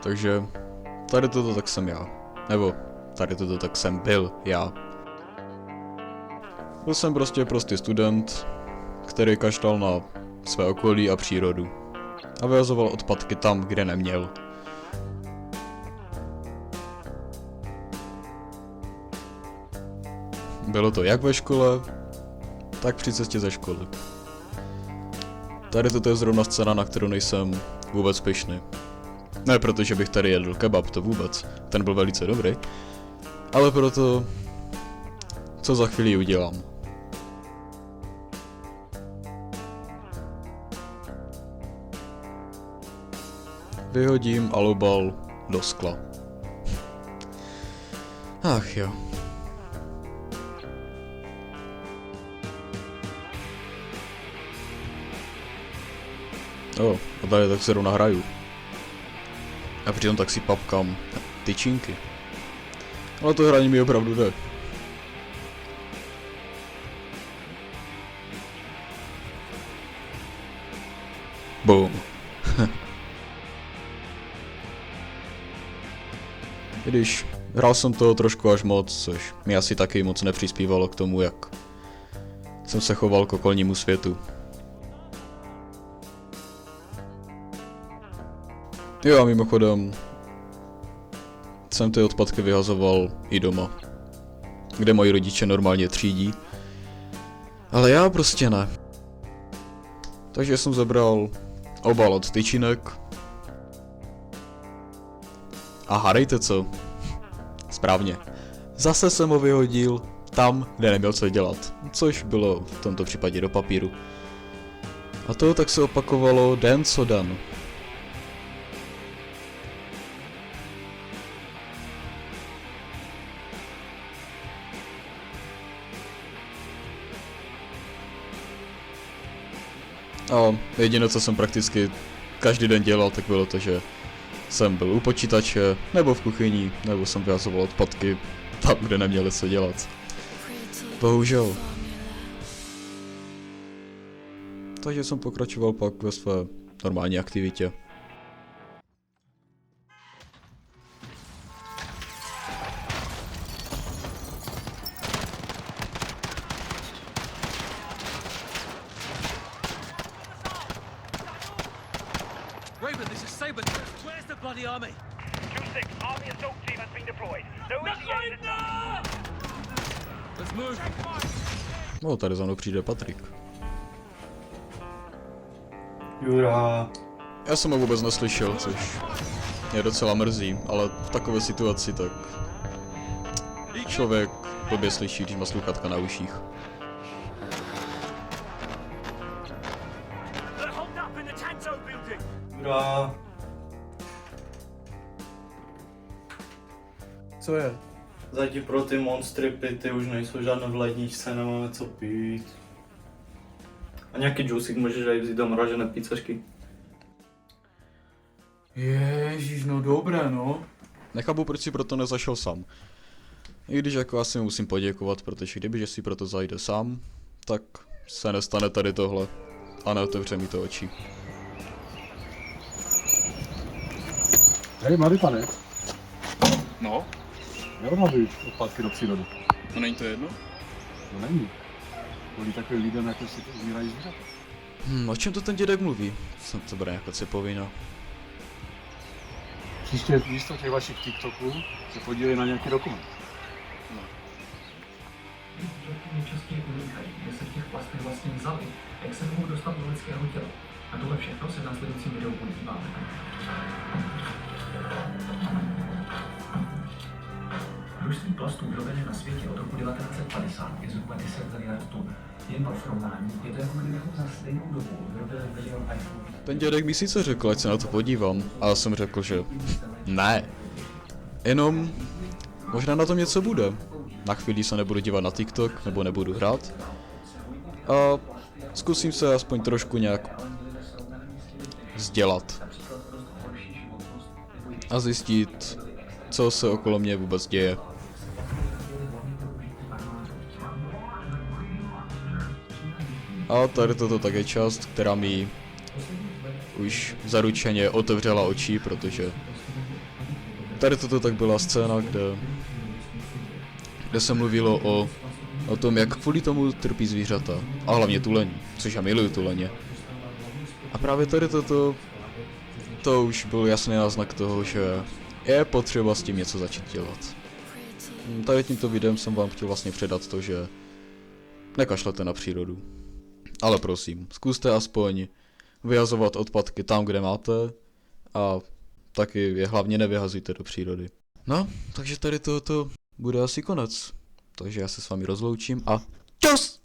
Takže tady toto tak jsem já. Nebo tady toto tak jsem byl já. Byl jsem prostě prostý student, který kašlal na své okolí a přírodu. A vyhazoval odpadky tam, kde neměl. Bylo to jak ve škole, tak při cestě ze školy. Tady toto je zrovna scéna, na kterou nejsem vůbec pyšný. Ne protože bych tady jedl kebab, to vůbec, ten byl velice dobrý. Ale proto, co za chvíli udělám. Vyhodím alobal do skla. Ach jo. A tady tak se rovna hraju. A přitom tak si papkám tyčinky. Ale to hraní mi opravdu jde. Boom. Když hrál jsem toho trošku až moc, což mi asi taky moc nepřispívalo k tomu, jak jsem se choval k okolnímu světu. Jo a mimochodem jsem ty odpadky vyhazoval i doma, kde moji rodiče normálně třídí, ale já prostě ne. Takže jsem zabral obal od tyčinek a hádejte co? Správně. Zase jsem ho vyhodil tam, kde neměl co dělat, což bylo v tomto případě do papíru. A to tak se opakovalo den co den. A jediné, co jsem prakticky každý den dělal, tak bylo to, že jsem byl u počítače, nebo v kuchyni, nebo jsem vyhazoval odpadky tam, kde neměli co dělat. Bohužel. Takže jsem pokračoval pak ve své normální aktivitě. Raven, this is Saber. Where's the bloody army? 2-6, Army assault team has been deployed. No ETA this time. Let's move. No, tady za mnou přijde Patrik. Jura. Já jsem ho vůbec neslyšel, což mě docela mrzí, ale v takové situaci tak člověk blbě slyší, když má sluchátka na uších. They're holed up in the Tanto building. Jura. Co je? Zatím pro ty monstry pity už nejsou žádné v ledničce, nemáme co pít. A nějaký džusík můžeš aj vzít do mražené pizzašky. Ježíš, no dobré, no. Nechápu, proč si proto nezašel sám. I když jako asi musím poděkovat, protože kdyby si proto zajde sám, tak se nestane tady tohle a neotevře mi to oči. Hej, mladý pane, No, neodhazuj odpadky do přírody. no není to jedno? No není. Kvůli takovým lidem, jako si to zvírají zvířata. O čem to ten dědek mluví? Jsem to bude nějaká cepovina. Příště místo těch vašich TikToků se podívej na nějaký dokument. Nejčastěji unikají, kde se v těch plastech vlastně vzali, jak se mohou dostat do lidského těla. A tohle všechno se v následujícím videu podíváme. Množství plastů vyrobené na světě od roku 1950 je zhruba 10 miliard tun. Jen pro srovnání, je to jako kdybychom za stejnou dobu vyrobili milion iPhone. Ten dědek mi sice řekl, ať se na to podívám, a já jsem řekl, že ne. Jenom možná na tom něco bude. Na chvíli se nebudu dívat na TikTok, nebo nebudu hrát. A zkusím se aspoň trošku nějak vzdělat. A zjistit, co se okolo mě vůbec děje. A tady toto tak je část, která mi už zaručeně otevřela oči, protože tady toto tak byla scéna, kde se mluvilo o tom, jak kvůli tomu trpí zvířata. A hlavně tulení, což já miluju tuleně. A právě tady to už byl jasný náznak toho, že je potřeba s tím něco začít dělat. Tady tímto videem jsem vám chtěl vlastně předat to, že nekašlete na přírodu. Ale prosím, zkuste aspoň vyhazovat odpadky tam, kde máte a taky je hlavně nevyhazujte do přírody. No, takže tady tohoto bude asi konec. Takže já se s vámi rozloučím a čus!